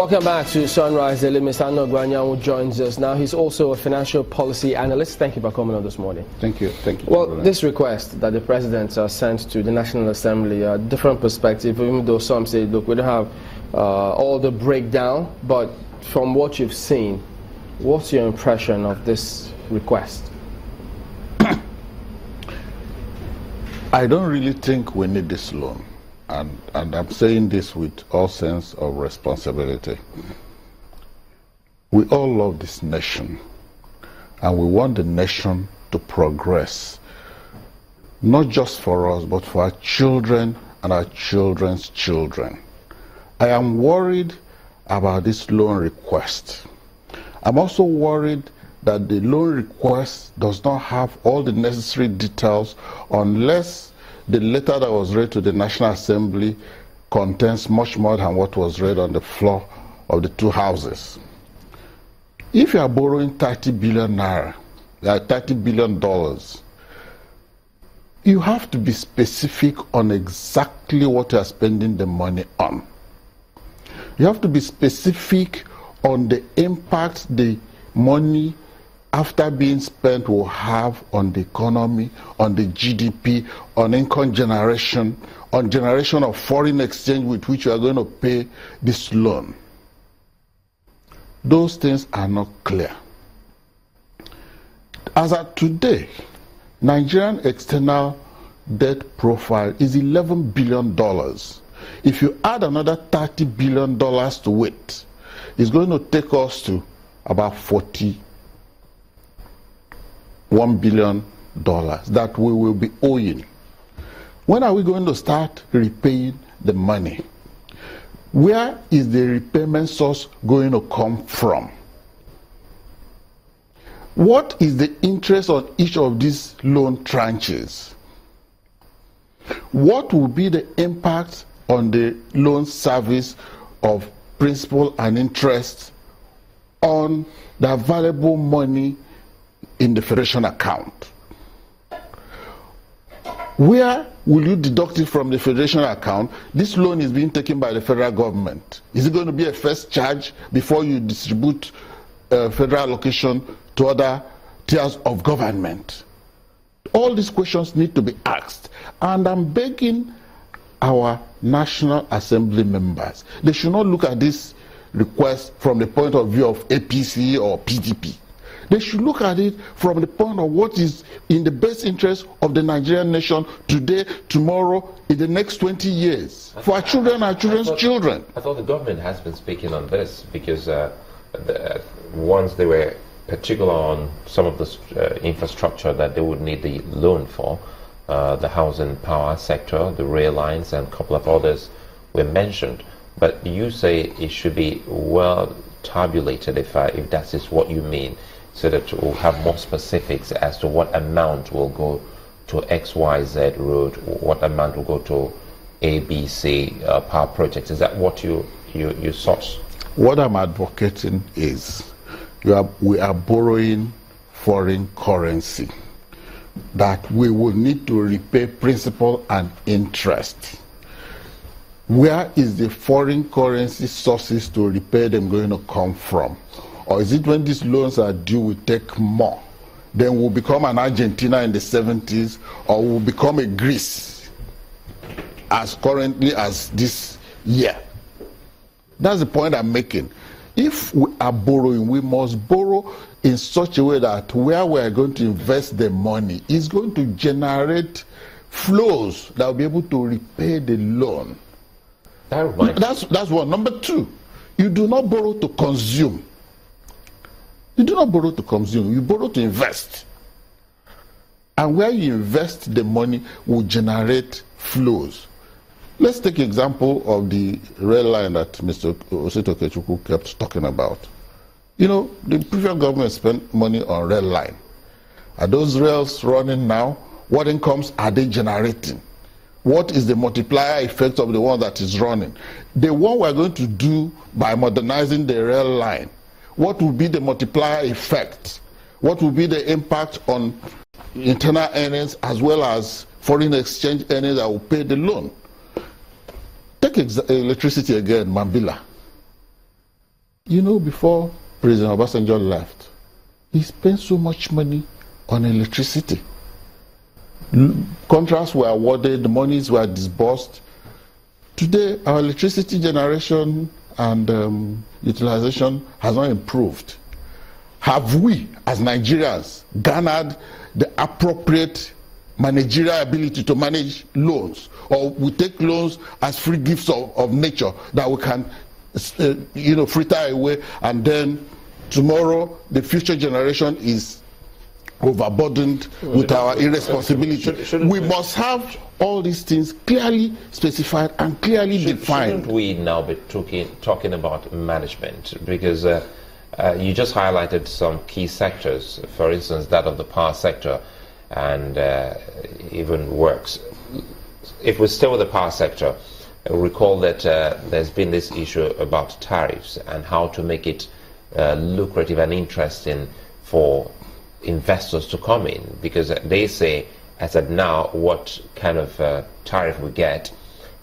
Welcome back to Sunrise Daily. Mr. Ano Gwanyanwu joins us now. He's also a financial policy analyst. Thank you for coming on this morning. Thank you. Thank you. Well, this request that the president sent to the National Assembly, a different perspective, even though some say, look, we don't have all the breakdown, but from what you've seen, what's your impression of this request? I don't really think we need this loan. And I'm saying this with all sense of responsibility. We all love this nation, and we want the nation to progress, not just for us, but for our children and our children's children. I am worried about this loan request. I'm also worried that the loan request does not have all the necessary details unless the letter that was read to the National Assembly contains much more than what was read on the floor of the two houses. If you are borrowing 30 billion naira, $30 billion, you have to be specific on exactly what you are spending the money on. You have to be specific on the impact the money after being spent will have on the economy, on the GDP, on income generation, on generation of foreign exchange with which you are going to pay this loan. Those things are not clear. As of today, Nigerian external debt profile is $11 billion. If you add another $30 billion to it, it's going to take us to about $41 billion that we will be owing. When are we going to start repaying the money? Where is the repayment source going to come from? What is the interest on each of these loan tranches? What will be the impact on the loan service of principal and interest on the available money in the federation account? Where will you deduct it from the federation account? This loan is being taken by the federal government. Is it going to be a first charge before you distribute federal allocation to other tiers of government? All these questions need to be asked, and I'm begging our National Assembly members, they should not look at this request from the point of view of APC or PDP. They should look at it from the point of what is in the best interest of the Nigerian nation today, tomorrow, in the next 20 years, for our children and our children's children. I thought the government has been speaking on this because once they were particular on some of the infrastructure that they would need the loan for, the housing power sector, the rail lines, and a couple of others were mentioned. But you say it should be well tabulated, if that is what you mean, so that we'll have more specifics as to what amount will go to XYZ road, what amount will go to ABC power projects. Is that what you source? What I'm advocating is we are borrowing foreign currency that we will need to repay principal and interest. Where is the foreign currency sources to repay them going to come from? Or is it when these loans are due, we take more? Then we'll become an Argentina in the 70s, or we'll become a Greece as currently as this year. That's the point I'm making. If we are borrowing, we must borrow in such a way that where we are going to invest the money is going to generate flows that will be able to repay the loan. That's one. Number two, you do not borrow to consume. You do not borrow to consume, you borrow to invest. And where you invest the money will generate flows. Let's take an example of the rail line that Mr. Osito Okechukwu kept talking about. You know, the previous government spent money on rail line. Are those rails running now? What incomes are they generating? What is the multiplier effect of the one that is running? The one we're going to do by modernizing the rail line, what will be the multiplier effect? What will be the impact on internal earnings as well as foreign exchange earnings that will pay the loan? Take electricity again, Mambila. You know, before President Obasanjo left, he spent so much money on electricity. Contracts were awarded, the monies were disbursed. Today, our electricity generation and utilization has not improved. Have we, as Nigerians, garnered the appropriate managerial ability to manage loans? Or we take loans as free gifts of nature that we can fritter away, and then tomorrow the future generation is overburdened with our irresponsibility. We must have all these things clearly specified and clearly defined. Shouldn't we now be talking about management? Because you just highlighted some key sectors, for instance, that of the power sector and even works. If we stay with the power sector, recall that there's been this issue about tariffs and how to make it lucrative and interesting for investors to come in, because they say, as at now, what kind of tariff we get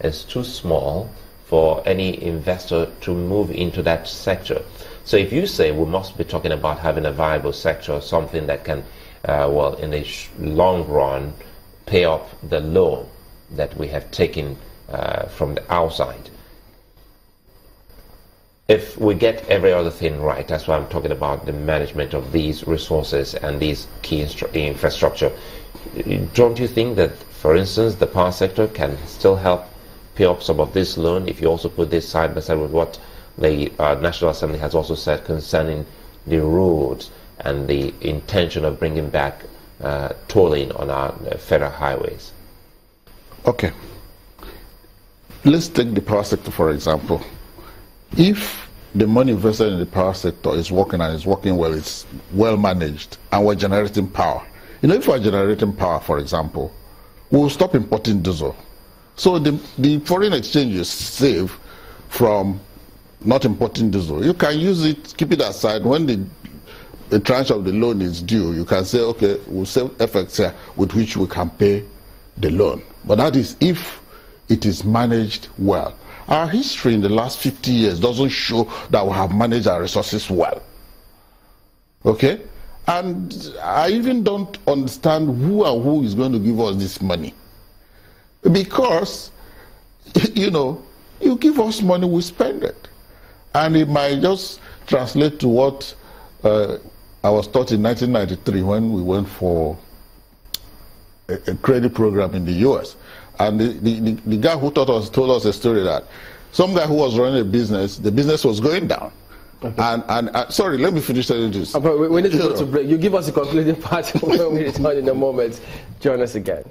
is too small for any investor to move into that sector. So if you say we must be talking about having a viable sector, something that can, in the long run, pay off the loan that we have taken from the outside. If we get every other thing right, that's why I'm talking about the management of these resources and these key infrastructure. Don't you think that, for instance, the power sector can still help pay off some of this loan if you also put this side by side with what the National Assembly has also said concerning the roads and the intention of bringing back tolling on our federal highways? Okay. Let's take the power sector, for example. If the money invested in the power sector is working and is working well, it's well managed, and we're generating power. If we're generating power, for example, we'll stop importing diesel. So the foreign exchange you save from not importing diesel, you can use it, keep it aside. When the tranche of the loan is due, you can say, okay, we'll save FX here with which we can pay the loan. But that is if it is managed well. Our history in the last 50 years doesn't show that we have managed our resources well. Okay? And I even don't understand who is going to give us this money. Because, you give us money, we spend it. And it might just translate to what I was taught in 1993 when we went for a credit program in the US. And the guy who told us a story that some guy who was running a business, the business was going down. Okay. And sorry, let me finish telling this. We need to go to break. You give us a concluding part when we return in a moment. Join us again.